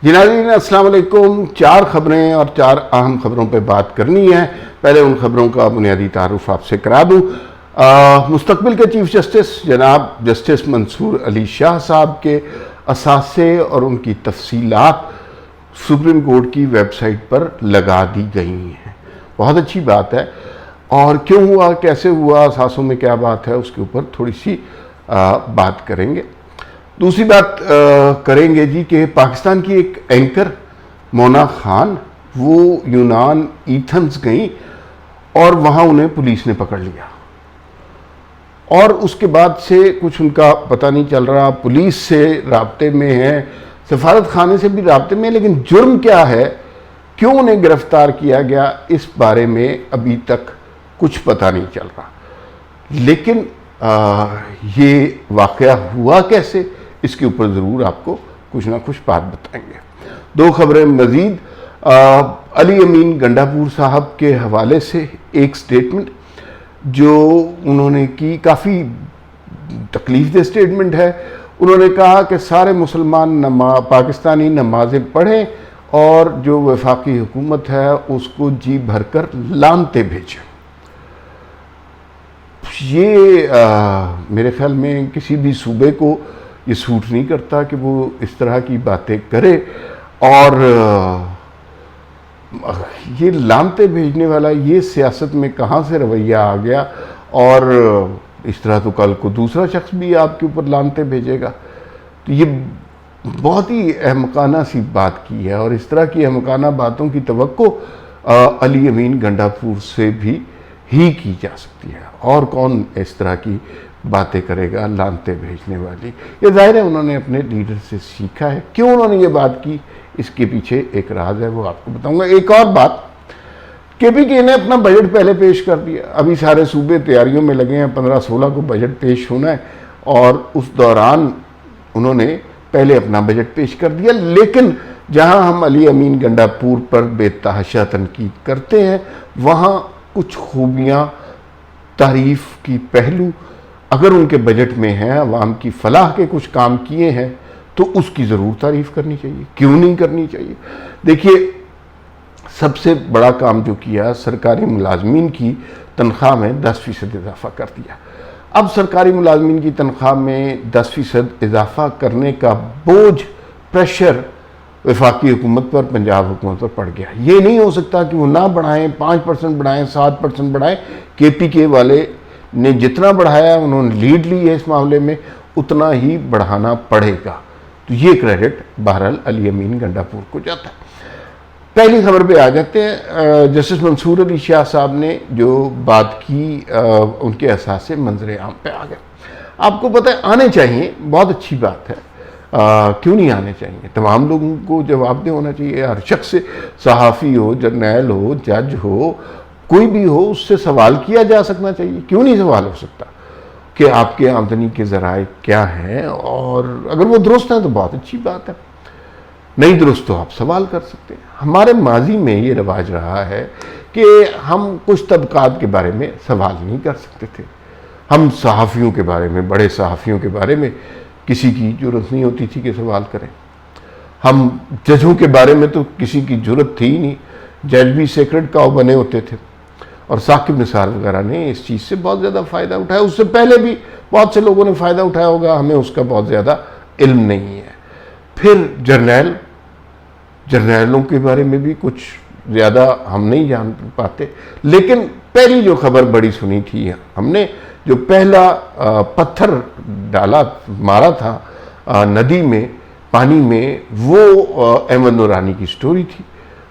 जी नाज़रीन, अस्सलाम वालेकुम। 4 खबरें और 4 अहम खबरों पे बात करनी है। पहले उन खबरों का बुनियादी तारुफ आपसे करा दूँ। मुस्तकबिल के चीफ जस्टिस जनाब जस्टिस मंसूर अली शाह साहब के असासे और उनकी तफसीलात सुप्रीम कोर्ट की वेबसाइट पर लगा दी गई हैं। बहुत अच्छी बात है। और क्यों हुआ, कैसे हुआ, असासों में क्या बात है, उसके ऊपर थोड़ी सी बात करेंगे। दूसरी बात करेंगे जी कि पाकिस्तान की एक एंकर मोना खान वो यूनान एथेंस गई और वहाँ उन्हें पुलिस ने पकड़ लिया और उसके बाद से कुछ उनका पता नहीं चल रहा। पुलिस से राब्ते में है, सफारत खाने से भी राब्ते में, लेकिन जुर्म क्या है, क्यों उन्हें गिरफ्तार किया गया, इस बारे में अभी तक कुछ पता नहीं चल रहा। लेकिन ये वाक़या हुआ कैसे, इसके ऊपर ज़रूर आपको कुछ ना कुछ बात बताएंगे। 2 खबरें मज़ीद। अली अमीन गंडापुर साहब के हवाले से एक स्टेटमेंट जो उन्होंने की, काफ़ी तकलीफ़देह स्टेटमेंट है। उन्होंने कहा कि सारे मुसलमान पाकिस्तानी नमाज़ें पढ़ें और जो वफाकी हुकूमत है उसको जी भरकर लानते भेजें। ये मेरे ख्याल में किसी भी सूबे को ये सूट नहीं करता कि वो इस तरह की बातें करे। और ये लानते भेजने वाला ये सियासत में कहाँ से रवैया आ गया। और इस तरह तो कल को दूसरा शख्स भी आपके ऊपर लानते भेजेगा। तो ये बहुत ही अहमकाना सी बात की है और इस तरह की अहमकाना बातों की तवक्को अली अमीन गंडापुर से भी ही की जा सकती है। और कौन इस तरह की बातें करेगा लानते भेजने वाली। ये जाहिर है उन्होंने अपने लीडर से सीखा है। क्यों उन्होंने ये बात की, इसके पीछे एक राज है, वो आपको बताऊंगा। एक और बात, केपीके ने अपना बजट पहले पेश कर दिया। अभी सारे सूबे तैयारियों में लगे हैं, 15-16 को बजट पेश होना है और उस दौरान उन्होंने पहले अपना बजट पेश कर दिया। लेकिन जहां हम अली अमीन गंडापुर पर बेतहाशा तनकीद करते हैं, वहां कुछ खूबियां, तारीफ की पहलू अगर उनके बजट में हैं, अवाम की फलाह के कुछ काम किए हैं, तो उसकी ज़रूर तारीफ़ करनी चाहिए। क्यों नहीं करनी चाहिए। देखिए, सबसे बड़ा काम जो किया, सरकारी मुलाजमीन की तनख्वाह में 10% इजाफा कर दिया। अब सरकारी मुलाजमीन की तनख्वाह में 10% इजाफा करने का बोझ, प्रेशर वफाकी हुकूमत पर, पंजाब हुकूमत पर पड़ गया। ये नहीं हो सकता कि वो ना बढ़ाएं, 5% बढ़ाएं, 7% बढ़ाएं। केपीके वाले ने जितना बढ़ाया, उन्होंने लीड ली है इस मामले में, उतना ही बढ़ाना पड़ेगा। तो ये क्रेडिट बहरहाल अली अमीन गंडापुर को जाता है। पहली खबर पे आ जाते हैं। जस्टिस मंसूर अली शाह साहब ने जो बात की, उनके एहसास से मंजर आम पे आ गए। आपको पता है, आने चाहिए, बहुत अच्छी बात है। क्यों नहीं आने चाहिए, तमाम लोगों को जवाबदेह होना चाहिए। हर शख्स से, सहाफ़ी हो, जर्नैल हो, जज हो, कोई भी हो, उससे सवाल किया जा सकना चाहिए। क्यों नहीं सवाल हो सकता कि आपके आमदनी के ज़राए क्या हैं, और अगर वो दुरुस्त हैं तो बहुत अच्छी बात है, नहीं दुरुस्त तो आप सवाल कर सकते हैं। हमारे माजी में ये रिवाज रहा है कि हम कुछ तबकात के बारे में सवाल नहीं कर सकते थे। हम सहाफ़ियों के बारे में, बड़े सहाफ़ियों के बारे में किसी की ज़रूरत नहीं होती थी कि सवाल करें। हम जजों के बारे में तो किसी की ज़रूरत थी ही नहीं। जज भी सेक्रेड काउ बने होते थे और साकिब निसार वगैरह ने इस चीज़ से बहुत ज़्यादा फ़ायदा उठाया। उससे पहले भी बहुत से लोगों ने फ़ायदा उठाया होगा, हमें उसका बहुत ज़्यादा इल्म नहीं है। फिर जर्नैलों के बारे में भी कुछ ज़्यादा हम नहीं जान पाते। लेकिन पहली जो खबर बड़ी सुनी थी हमने, जो पहला पत्थर डाला, मारा था नदी में, पानी में, वो अहमद नूरानी की स्टोरी थी।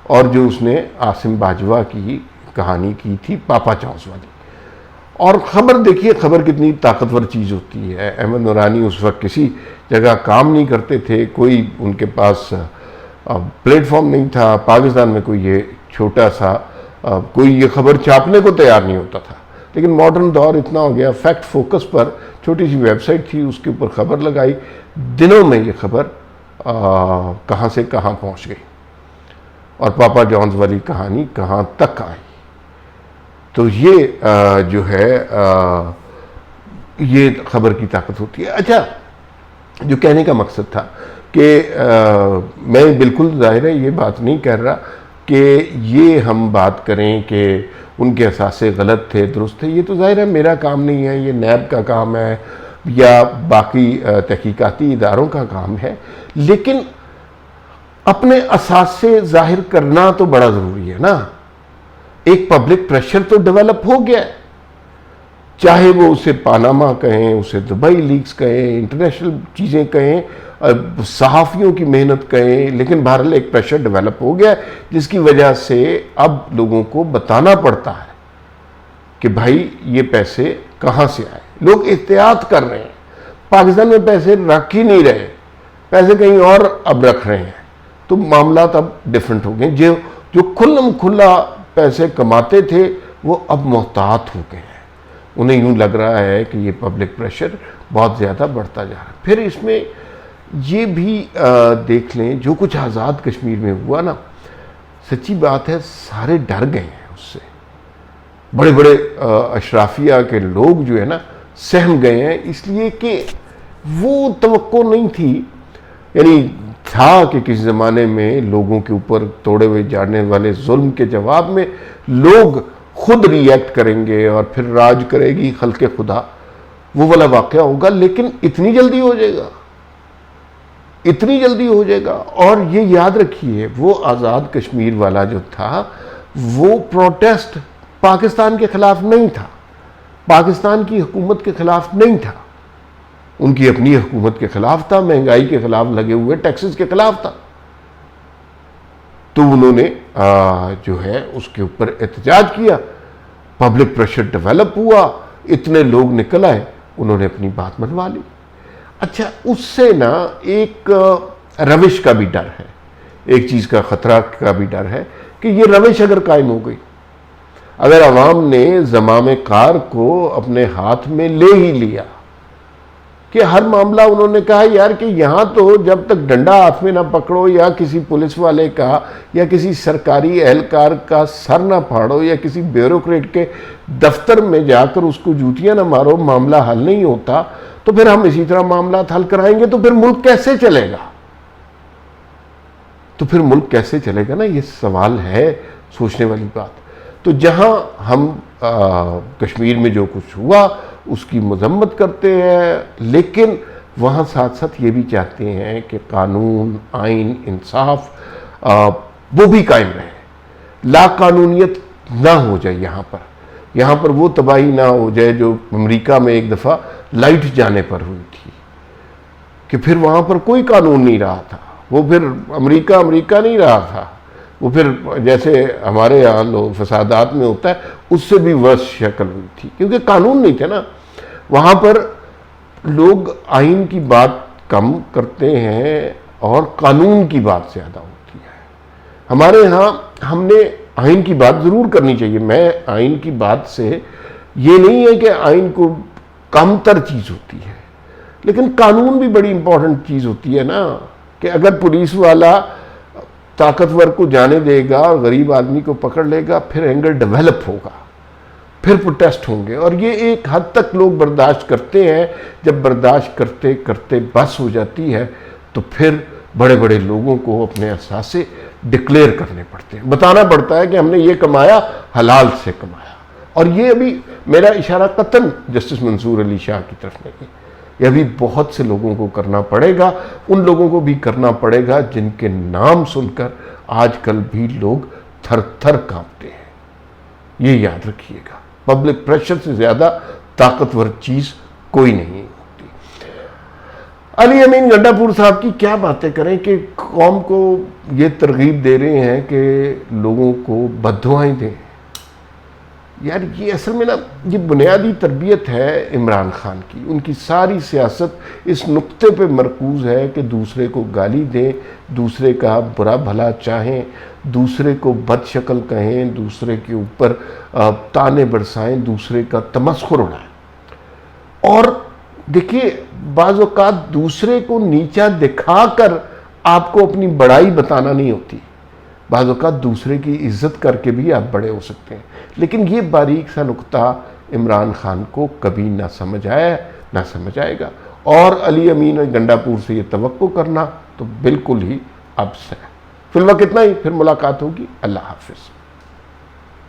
और जो उसने आसिम बाजवा की कहानी की थी, पापा चौंस वाली। और खबर देखिए, खबर कितनी ताकतवर चीज़ होती है। अहमद नूरानी उस वक्त किसी जगह काम नहीं करते थे, कोई उनके पास प्लेटफॉर्म नहीं था। पाकिस्तान में कोई ये छोटा सा कोई ये खबर छापने को तैयार नहीं होता था। लेकिन मॉडर्न दौर इतना हो गया, फैक्ट फोकस पर छोटी सी वेबसाइट थी, उसके ऊपर खबर लगाई, दिनों में ये खबर कहाँ से कहाँ पहुँच गई और पापा जॉन्स वाली कहानी कहाँ तक आई। तो ये जो है ये खबर की ताकत होती है। अच्छा, जो कहने का मकसद था कि मैं बिल्कुल जाहिर है ये बात नहीं कर रहा कि ये हम बात करें कि उनके असासे गलत थे दुरुस्त थे, ये तो जाहिर है मेरा काम नहीं है, ये नैब का काम है या बाकी तहकीकाती इदारों का काम है। लेकिन अपने असासे जाहिर करना तो बड़ा ज़रूरी है ना। एक पब्लिक प्रेशर तो डेवलप हो गया है, चाहे वो उसे पानामा कहें, उसे दुबई लीक्स कहें, इंटरनेशनल चीज़ें कहें, सहाफ़ियों की मेहनत कहें, लेकिन बहरहाल एक प्रेशर डेवलप हो गया है जिसकी वजह से अब लोगों को बताना पड़ता है कि भाई ये पैसे कहाँ से आए। लोग एहतियात कर रहे हैं, पाकिस्तान में पैसे रख ही नहीं रहे, पैसे कहीं और अब रख रहे हैं, तो मामला अब डिफरेंट हो गए। जो खुल्लम खुल्ला पैसे कमाते थे वो अब मोहतात हो गए हैं, उन्हें यूँ लग रहा है कि ये पब्लिक प्रेशर बहुत ज़्यादा बढ़ता जा रहा है। फिर इसमें ये भी देख लें जो कुछ आज़ाद कश्मीर में हुआ ना, सच्ची बात है सारे डर गए हैं उससे। बड़े बड़े अशराफिया के लोग जो है ना सहम गए हैं, इसलिए कि वो तवक्को नहीं थी। यानी था कि किसी ज़माने में लोगों के ऊपर तोड़े हुए जाने वाले जुल्म के जवाब में लोग खुद रिएक्ट करेंगे और फिर राज करेगी खल्के खुदा, वो वाला वाक़या होगा। लेकिन इतनी जल्दी हो जाएगा, इतनी जल्दी हो जाएगा। और ये याद रखिए वो आज़ाद कश्मीर वाला जो था वो प्रोटेस्ट पाकिस्तान के ख़िलाफ़ नहीं था, पाकिस्तान की हुकूमत के ख़िलाफ़ नहीं था, उनकी अपनी हुकूमत के ख़िलाफ़ था, महंगाई के ख़िलाफ़ लगे हुए टैक्सेस के ख़िलाफ़ था। तो उन्होंने जो है उसके ऊपर एहतजाज किया, पब्लिक प्रेशर डेवलप हुआ, इतने लोग निकल आए, उन्होंने अपनी बात मनवा ली। अच्छा, उससे ना एक रविश का भी डर है, एक चीज़ का ख़तरा का भी डर है कि ये रविश अगर कायम हो गई, अगर अवाम ने ज़माम कार को अपने हाथ में ले ही लिया कि हर मामला उन्होंने कहा यार कि यहाँ तो जब तक डंडा हाथ में ना पकड़ो या किसी पुलिस वाले का या किसी सरकारी एहलकार का सर ना फाड़ो या किसी ब्यूरोक्रेट के दफ्तर में जाकर उसको जूतियाँ ना मारो, मामला हल नहीं होता। तो फिर हम इसी तरह मामला हल कराएंगे तो फिर मुल्क कैसे चलेगा? तो फिर मुल्क कैसे चलेगा ना, ये सवाल है सोचने वाली बात। तो जहाँ हम कश्मीर में जो कुछ हुआ उसकी मजम्मत करते हैं, लेकिन वहाँ साथ साथ ये भी चाहते हैं कि कानून, आइन, इंसाफ वो भी कायम रहे, लाकानूनियत ना हो जाए। यहाँ पर वो तबाही ना हो जाए जो अमेरिका में एक दफ़ा लाइट जाने पर हुई थी कि फिर वहाँ पर कोई कानून नहीं रहा था, वो फिर अमेरिका नहीं रहा था, वो फिर जैसे हमारे यहाँ लोग फसादात में होता है उससे भी वर्ष शक्ल हुई थी, क्योंकि कानून नहीं थे ना। वहाँ पर लोग आइन की बात कम करते हैं और कानून की बात ज़्यादा होती है। हमारे यहाँ हमने आइन की बात ज़रूर करनी चाहिए। मैं आइन की बात से ये नहीं है कि आइन को कमतर चीज़ होती है, लेकिन कानून भी बड़ी इंपॉर्टेंट चीज़ होती है ना। कि अगर पुलिस वाला ताकतवर को जाने देगा और गरीब आदमी को पकड़ लेगा, फिर एंगर डेवलप होगा, फिर प्रोटेस्ट होंगे, और ये एक हद तक लोग बर्दाश्त करते हैं। जब बर्दाश्त करते करते बस हो जाती है तो फिर बड़े बड़े लोगों को अपने असासे डिक्लेयर करने पड़ते हैं, बताना पड़ता है कि हमने ये कमाया, हलाल से कमाया। और ये अभी मेरा इशारा कतन जस्टिस मंसूर अली शाह की तरफ नहीं, यह भी बहुत से लोगों को करना पड़ेगा। उन लोगों को भी करना पड़ेगा जिनके नाम सुनकर आजकल भी लोग थर थर कांपते हैं। ये याद रखिएगा, पब्लिक प्रेशर से ज़्यादा ताकतवर चीज़ कोई नहीं होती। अली अमीन गंडापुर साहब की क्या बातें करें कि कौम को ये तरगीब दे रहे हैं कि लोगों को बद्दुआएं दें। यार ये असल में ना ये बुनियादी तरबियत है इमरान खान की। उनकी सारी सियासत इस नुक्ते पे मरकूज़ है कि दूसरे को गाली दें, दूसरे का बुरा भला चाहें, दूसरे को बदशक्ल कहें, दूसरे के ऊपर ताने बरसाएं, दूसरे का तमस्खुर उड़ाएं। और देखिए बाज़ औक़ात दूसरे को नीचा दिखाकर आपको अपनी बड़ाई बताना नहीं होती, बाज़ औक़ात दूसरे की इज़्ज़त करके भी आप बड़े हो सकते हैं। लेकिन ये बारीक सा नुक्ता इमरान खान को कभी ना समझ आया, ना समझ आएगा। और अली अमीन गंडापुर से ये तवक्को करना तो बिल्कुल ही अब्स है। फिल वक्त इतना ही, फिर मुलाकात होगी। अल्लाह हाफिज़।